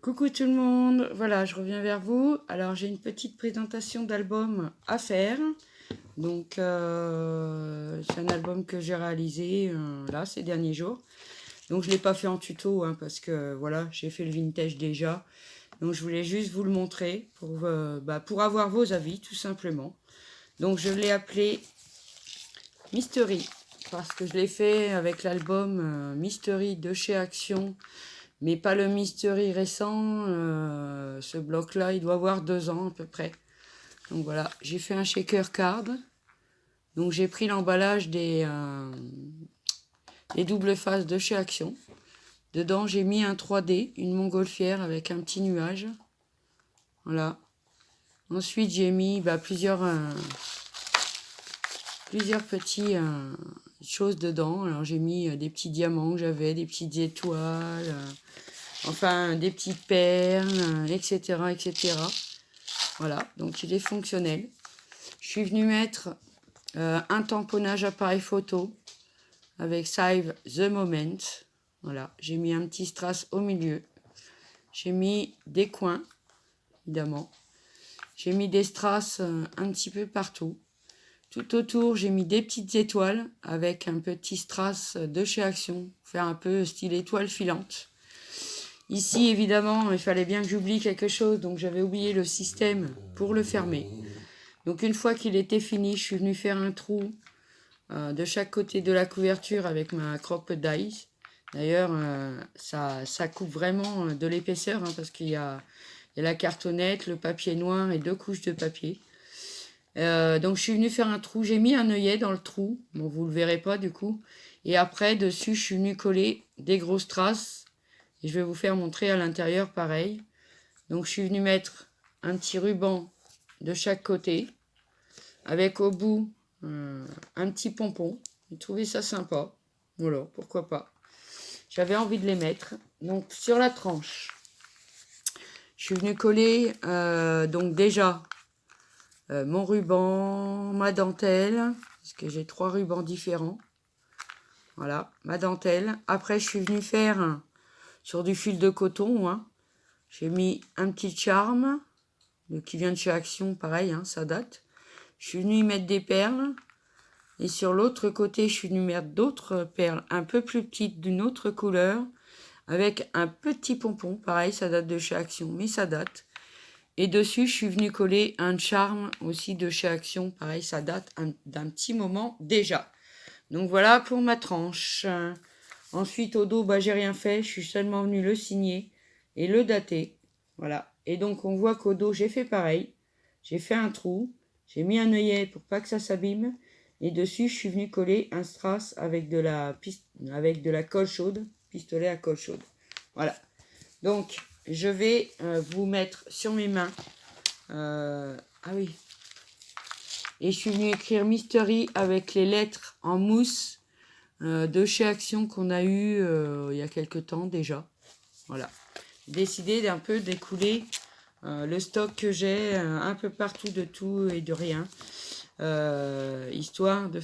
Coucou tout le monde, voilà, je reviens vers vous. Alors j'ai une petite présentation d'album à faire. Donc c'est un album que j'ai réalisé là ces derniers jours. Donc je ne l'ai pas fait en tuto parce que voilà, j'ai fait le vintage déjà. Donc je voulais juste vous le montrer pour avoir vos avis tout simplement. Donc je l'ai appelé Mystery parce que je l'ai fait avec l'album Mystery de chez Action. Mais pas le Mystery récent. Ce bloc-là, il doit avoir 2 ans à peu près. Donc voilà, j'ai fait un shaker card. Donc j'ai pris l'emballage des doubles faces de chez Action. Dedans, j'ai mis un 3D, une montgolfière avec un petit nuage. Voilà. Ensuite, j'ai mis plusieurs petits choses dedans. Alors j'ai mis des petits diamants que j'avais, des petites étoiles. Enfin, des petites perles, etc., etc. Voilà, donc il est fonctionnel. Je suis venue mettre un tamponnage appareil photo avec Save the Moment. Voilà, j'ai mis un petit strass au milieu. J'ai mis des coins, évidemment. J'ai mis des strass un petit peu partout. Tout autour, j'ai mis des petites étoiles avec un petit strass de chez Action, faire un peu style étoile filante. Ici, évidemment, il fallait bien que j'oublie quelque chose, donc j'avais oublié le système pour le fermer. Donc une fois qu'il était fini, je suis venue faire un trou de chaque côté de la couverture avec ma croque dice. D'ailleurs, ça coupe vraiment de l'épaisseur parce qu'il y a la cartonnette, le papier noir et 2 couches de papier. Donc je suis venue faire un trou, j'ai mis un œillet dans le trou, bon vous le verrez pas du coup. Et après, dessus, je suis venue coller des grosses traces. Et je vais vous faire montrer à l'intérieur pareil. Donc je suis venue mettre un petit ruban de chaque côté. Avec au bout un petit pompon. J'ai trouvé ça sympa. Voilà, pourquoi pas. J'avais envie de les mettre. Donc sur la tranche, je suis venue coller donc déjà mon ruban, ma dentelle. Parce que j'ai 3 rubans différents. Voilà, ma dentelle. Après, je suis venue faire sur du fil de coton. J'ai mis un petit charme qui vient de chez Action, pareil, ça date. Je suis venue y mettre des perles. Et sur l'autre côté, je suis venue mettre d'autres perles un peu plus petites d'une autre couleur. Avec un petit pompon. Pareil, ça date de chez Action, mais ça date. Et dessus, je suis venue coller un charme aussi de chez Action. Pareil, ça date d'un petit moment déjà. Donc voilà pour ma tranche. Ensuite, au dos, j'ai rien fait. Je suis seulement venue le signer et le dater. Voilà. Et donc, on voit qu'au dos, j'ai fait pareil. J'ai fait un trou. J'ai mis un œillet pour pas que ça s'abîme. Et dessus, je suis venue coller un strass avec de la colle chaude. Pistolet à colle chaude. Voilà. Donc, je vais vous mettre sur mes mains. Ah oui. Et je suis venue écrire Mystery avec les lettres en mousse de chez Action qu'on a eu il y a quelques temps déjà. Voilà. J'ai décidé d'un peu d'écouler le stock que j'ai un peu partout de tout et de rien. Histoire de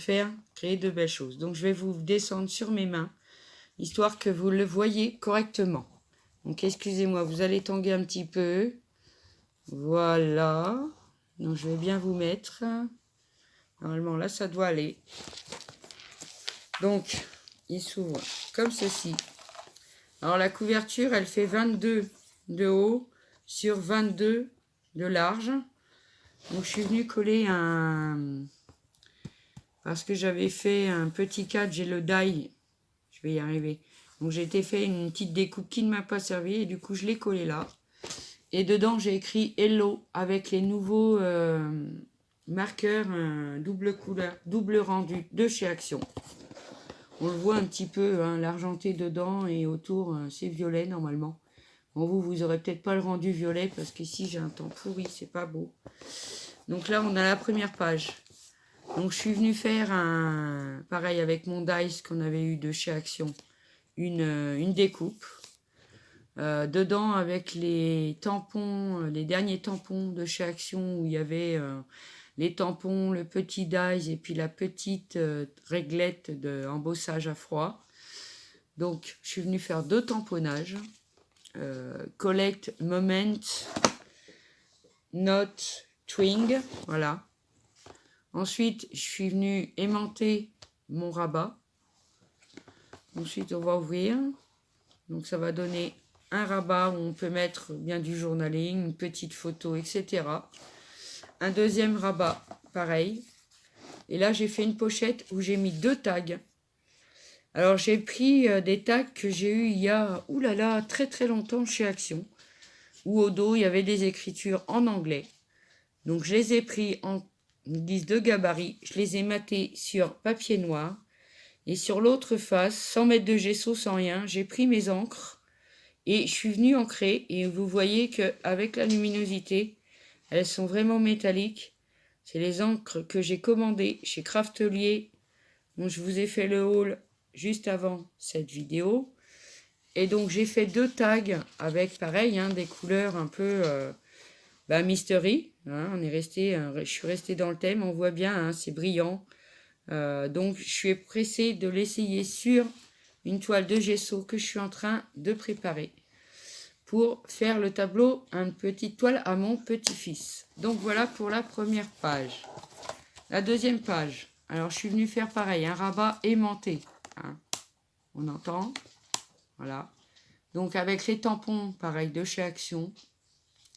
créer de belles choses. Donc je vais vous descendre sur mes mains, histoire que vous le voyez correctement. Donc excusez-moi, vous allez tanguer un petit peu. Voilà. Donc je vais bien vous mettre. Normalement là ça doit aller. Donc il s'ouvre comme ceci. Alors la couverture elle fait 22 de haut sur 22 de large. Donc je suis venue coller parce que j'avais fait un petit cadre, j'ai le die, je vais y arriver. Donc j'ai été fait une petite découpe qui ne m'a pas servi et du coup je l'ai collé là. Et dedans j'ai écrit Hello avec les nouveaux marqueurs double couleur, double rendu de chez Action. On le voit un petit peu, l'argenté dedans et autour c'est violet normalement. Bon, vous aurez peut-être pas le rendu violet parce qu'ici j'ai un temps pourri, c'est pas beau. Donc là on a la première page. Donc je suis venue faire pareil avec mon dice qu'on avait eu de chez Action, une découpe. Dedans avec les tampons, les derniers tampons de chez Action où il y avait les tampons, le petit dice et puis la petite réglette d'embossage à froid. Donc je suis venue faire 2 tamponnages. Collect Moment Not Twing. Voilà. Ensuite, je suis venue aimanter mon rabat. Ensuite, on va ouvrir. Donc, ça va donner un rabat où on peut mettre bien du journaling, une petite photo, etc. Un deuxième rabat, pareil. Et là, j'ai fait une pochette où j'ai mis 2 tags. Alors, j'ai pris des tags que j'ai eu il y a, oulala, très très longtemps chez Action, où au dos, il y avait des écritures en anglais. Donc, je les ai pris en guise de gabarit. Je les ai matés sur papier noir. Et sur l'autre face, sans mettre de gesso, sans rien, j'ai pris mes encres et je suis venue ancrer. Et vous voyez qu'avec la luminosité, elles sont vraiment métalliques. C'est les encres que j'ai commandées chez Craftelier, dont je vous ai fait le haul juste avant cette vidéo. Et donc j'ai fait 2 tags avec pareil, des couleurs un peu mystery. Je suis restée dans le thème, on voit bien, c'est brillant. Donc je suis pressée de l'essayer sur une toile de gesso que je suis en train de préparer pour faire le tableau, une petite toile à mon petit-fils. Donc voilà pour la première page. La deuxième page, alors je suis venue faire pareil, un rabat aimanté. On entend, voilà. Donc avec les tampons, pareil, de chez Action,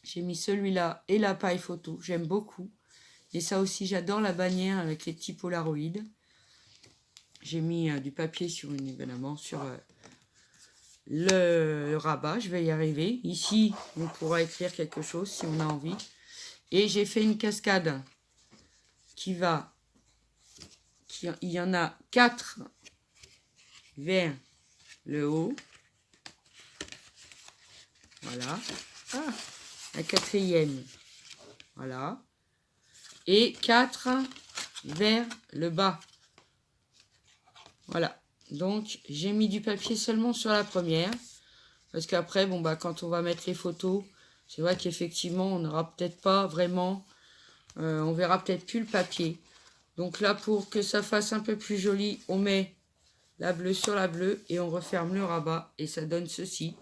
j'ai mis celui-là et la paille photo, j'aime beaucoup. Et ça aussi, j'adore la bannière avec les petits polaroïdes. J'ai mis du papier sur le rabat, je vais y arriver. Ici, on pourra écrire quelque chose si on a envie. Et j'ai fait une cascade il y en a 4 vers le haut. Voilà. La 4e. Voilà. Et 4 vers le bas. Voilà. Donc, j'ai mis du papier seulement sur la première. Parce qu'après, quand on va mettre les photos, c'est vrai qu'effectivement, on n'aura peut-être pas vraiment... on verra peut-être plus le papier. Donc là, pour que ça fasse un peu plus joli, on met la bleue sur la bleue et on referme le rabat. Et ça donne ceci.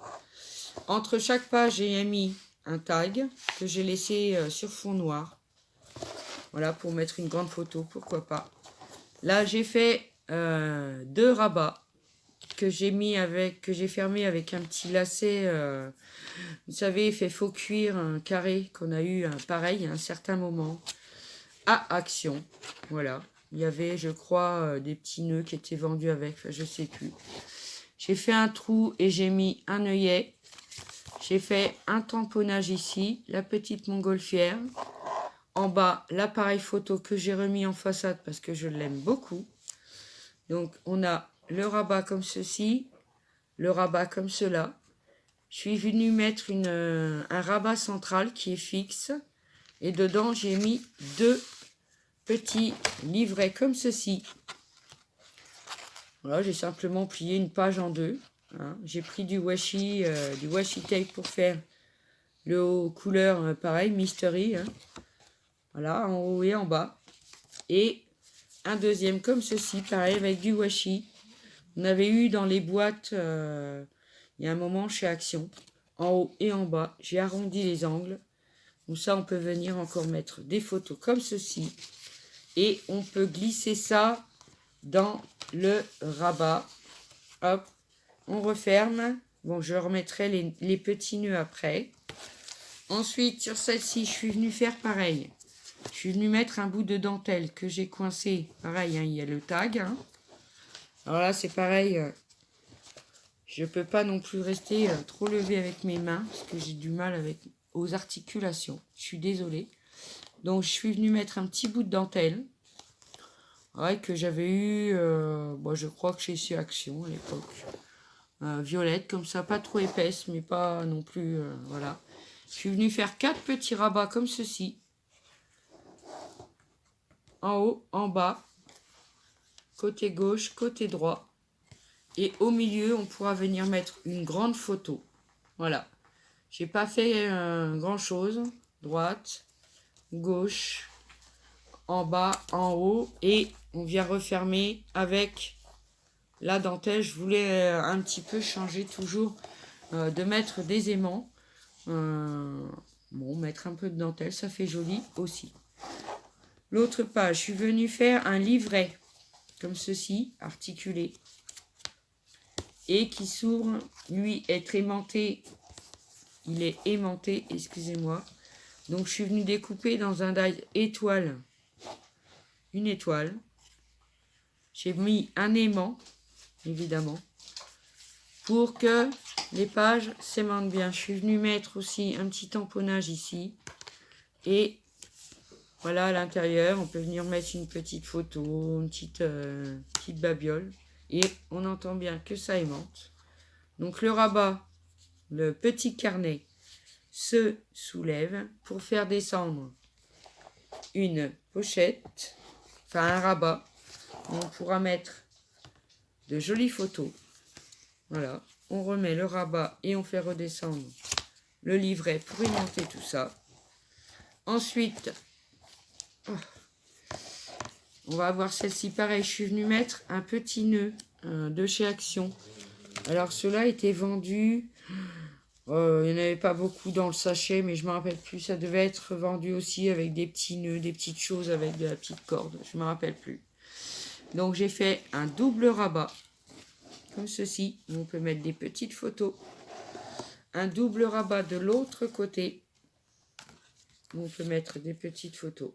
Entre chaque page, j'ai mis un tag que j'ai laissé sur fond noir. Voilà, pour mettre une grande photo, pourquoi pas. Là, j'ai fait 2 rabats que j'ai fermé avec un petit lacet, vous savez, fait faux cuir, un carré qu'on a eu pareil à un certain moment à Action. Voilà, il y avait, je crois, des petits nœuds qui étaient vendus avec, je sais plus. J'ai fait un trou et j'ai mis un œillet. J'ai fait un tamponnage ici, la petite montgolfière. En bas, l'appareil photo que j'ai remis en façade parce que je l'aime beaucoup. Donc, on a le rabat comme ceci, le rabat comme cela. Je suis venue mettre un rabat central qui est fixe. Et dedans, j'ai mis 2 petits livrets comme ceci. Voilà, j'ai simplement plié une page en 2. J'ai pris du washi tape pour faire le haut couleur, pareil, mystery. Voilà, en haut et en bas. Et un deuxième comme ceci, pareil, avec du washi. On avait eu dans les boîtes, il y a un moment chez Action, en haut et en bas. J'ai arrondi les angles. Comme ça, on peut venir encore mettre des photos comme ceci. Et on peut glisser ça dans le rabat. Hop, on referme. Bon, je remettrai les petits nœuds après. Ensuite, sur celle-ci, je suis venue faire pareil. Je suis venue mettre un bout de dentelle que j'ai coincé. Pareil, il y a le tag. Alors là, c'est pareil. Je ne peux pas non plus rester trop levé avec mes mains parce que j'ai du mal aux articulations. Je suis désolée. Donc, je suis venue mettre un petit bout de dentelle. Ouais, que j'avais eu, je crois que chez Action à l'époque. Violette, comme ça, pas trop épaisse, mais pas non plus, voilà. Je suis venue faire 4 petits rabats comme ceci. En haut, en bas, côté gauche, côté droit. Et au milieu, on pourra venir mettre une grande photo. Voilà. J'ai pas fait grand chose. Droite, gauche, en bas, en haut. Et on vient refermer avec la dentelle. Je voulais un petit peu changer toujours de mettre des aimants. Bon, mettre un peu de dentelle, ça fait joli aussi. L'autre page, je suis venue faire un livret, comme ceci, articulé. Et qui s'ouvre, lui, est aimanté. Il est aimanté, excusez-moi. Donc, je suis venue découper dans un die étoile. Une étoile. J'ai mis un aimant, évidemment, pour que les pages s'aimantent bien. Je suis venue mettre aussi un petit tamponnage ici. Et voilà, à l'intérieur, on peut venir mettre une petite photo, une petite babiole. Et on entend bien que ça aimante. Donc le rabat, le petit carnet, se soulève pour faire descendre une pochette, enfin un rabat. On pourra mettre de jolies photos. Voilà, on remet le rabat et on fait redescendre le livret pour aimanter tout ça. Ensuite, on va avoir celle-ci. Pareil, je suis venue mettre un petit nœud de chez Action. Alors, cela était vendu. Il n'y en avait pas beaucoup dans le sachet, mais je ne me rappelle plus. Ça devait être vendu aussi avec des petits nœuds, des petites choses avec de la petite corde. Je ne me rappelle plus. Donc, j'ai fait un double rabat. Comme ceci. On peut mettre des petites photos. Un double rabat de l'autre côté. On peut mettre des petites photos.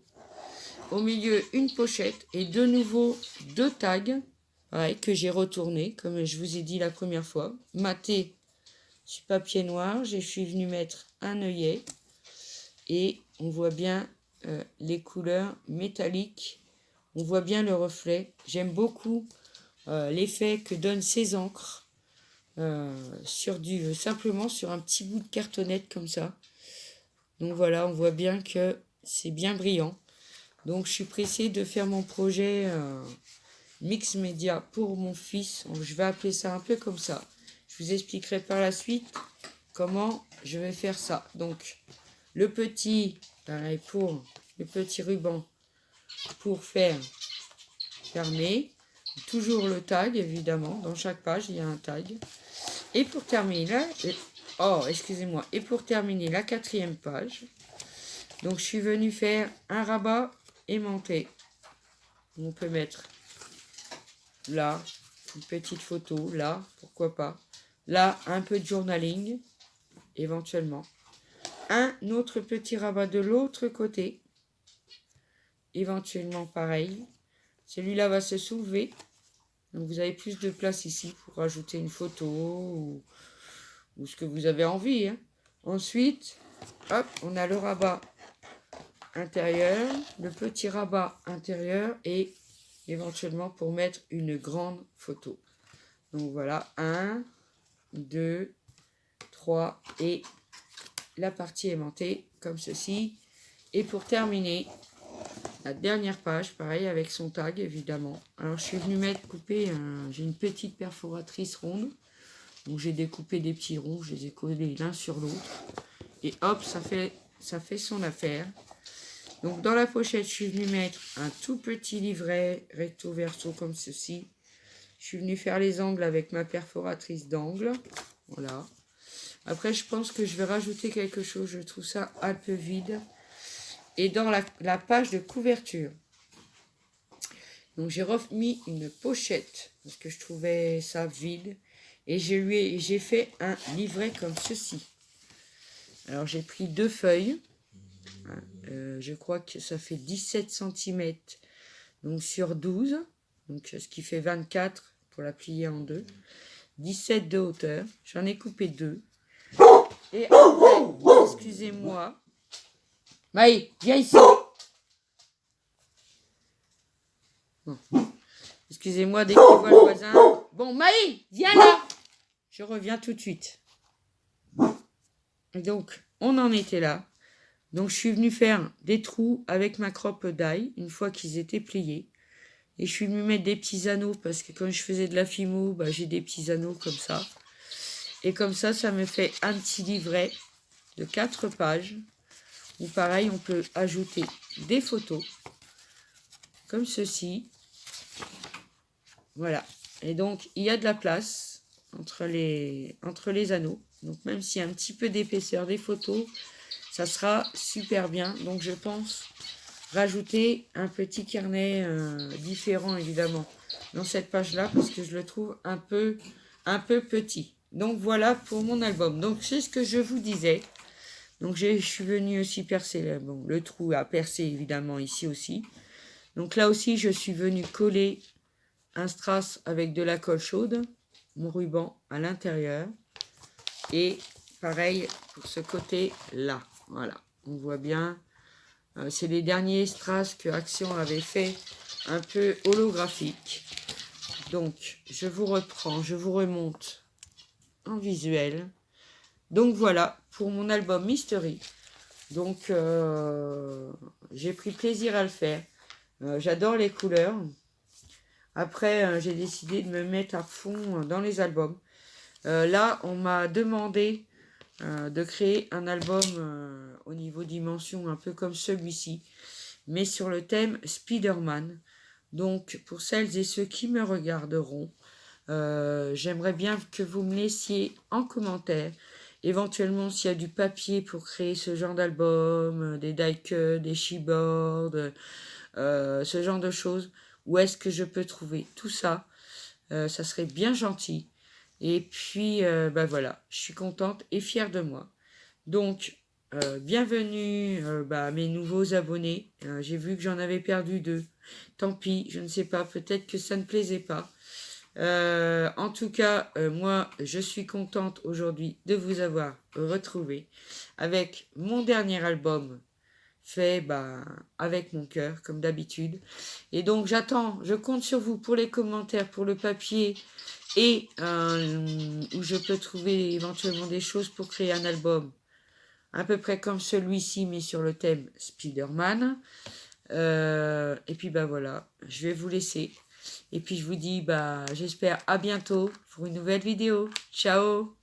Au milieu, une pochette et de nouveau 2 tags que j'ai retourné, comme je vous ai dit la première fois. Maté sur papier noir, je suis venue mettre un œillet et on voit bien les couleurs métalliques. On voit bien le reflet. J'aime beaucoup l'effet que donnent ces encres simplement sur un petit bout de cartonnette comme ça. Donc voilà, on voit bien que c'est bien brillant. Donc je suis pressée de faire mon projet mix média pour mon fils. Je vais appeler ça un peu comme ça. Je vous expliquerai par la suite comment je vais faire ça. Donc le petit, pareil pour le petit ruban pour faire fermer. Toujours le tag évidemment. Dans chaque page il y a un tag. Et pour terminer et pour terminer la 4e page. Donc je suis venue faire un rabat aimanté. On peut mettre là une petite photo, là pourquoi pas, là un peu de journaling éventuellement, un autre petit rabat de l'autre côté, éventuellement pareil. Celui-là va se soulever, donc vous avez plus de place ici pour rajouter une photo ou ce que vous avez envie, hein. Ensuite, hop, on a le rabat intérieur, le petit rabat intérieur et éventuellement pour mettre une grande photo. Donc voilà, 1, 2, 3 et la partie aimantée comme ceci. Et pour terminer, la dernière page, pareil avec son tag évidemment. Alors je suis venue couper, j'ai une petite perforatrice ronde. Donc j'ai découpé des petits ronds, je les ai collés l'un sur l'autre. Et hop, ça fait son affaire. Donc dans la pochette, je suis venue mettre un tout petit livret recto verso comme ceci. Je suis venue faire les angles avec ma perforatrice d'angle. Voilà. Après, je pense que je vais rajouter quelque chose. Je trouve ça un peu vide. Et dans la page de couverture, donc j'ai remis une pochette parce que je trouvais ça vide. Et j'ai fait un livret comme ceci. Alors j'ai pris 2 feuilles. Je crois que ça fait 17 cm donc sur 12. Donc ce qui fait 24 pour la plier en 2. 17 de hauteur. J'en ai coupé 2. Et après, excusez-moi. Maï, viens ici. Bon. Excusez-moi dès qu'il voit le voisin. Bon, Maï, viens là. Je reviens tout de suite. Donc, on en était là. Donc, je suis venue faire des trous avec ma croppe d'ail une fois qu'ils étaient pliés. Et je suis venue mettre des petits anneaux parce que quand je faisais de la fimo, j'ai des petits anneaux comme ça. Et comme ça, ça me fait un petit livret de 4 pages. Où pareil, on peut ajouter des photos. Comme ceci. Voilà. Et donc, il y a de la place entre les anneaux. Donc même s'il y a un petit peu d'épaisseur des photos, ça sera super bien. Donc je pense rajouter un petit carnet différent évidemment dans cette page-là parce que je le trouve un peu petit. Donc voilà pour mon album. Donc c'est ce que je vous disais. Donc je suis venue aussi percer, bon, le trou a percé évidemment ici aussi. Donc là aussi je suis venue coller un strass avec de la colle chaude, mon ruban à l'intérieur. Et pareil pour ce côté-là. Voilà, on voit bien. C'est les derniers strass que Action avait fait un peu holographique. Donc, je vous reprends, je vous remonte en visuel. Donc voilà, pour mon album Mystery. Donc, j'ai pris plaisir à le faire. J'adore les couleurs. Après, j'ai décidé de me mettre à fond dans les albums. Là, on m'a demandé de créer un album au niveau dimension un peu comme celui-ci, mais sur le thème Spider-Man. Donc, pour celles et ceux qui me regarderont, j'aimerais bien que vous me laissiez en commentaire, éventuellement s'il y a du papier pour créer ce genre d'album, des die-cuts, des chipboards, ce genre de choses. Où est-ce que je peux trouver tout ça? Ça serait bien gentil. Et puis, bah voilà, je suis contente et fière de moi. Donc, bienvenue à mes nouveaux abonnés. J'ai vu que j'en avais perdu 2. Tant pis, je ne sais pas, peut-être que ça ne plaisait pas. En tout cas, moi, je suis contente aujourd'hui de vous avoir retrouvé avec mon dernier album fait avec mon cœur, comme d'habitude. Et donc, je compte sur vous pour les commentaires, pour le papier et où je peux trouver éventuellement des choses pour créer un album à peu près comme celui-ci, mais sur le thème Spider-Man. Et puis voilà, je vais vous laisser. Et puis je vous dis j'espère à bientôt pour une nouvelle vidéo. Ciao!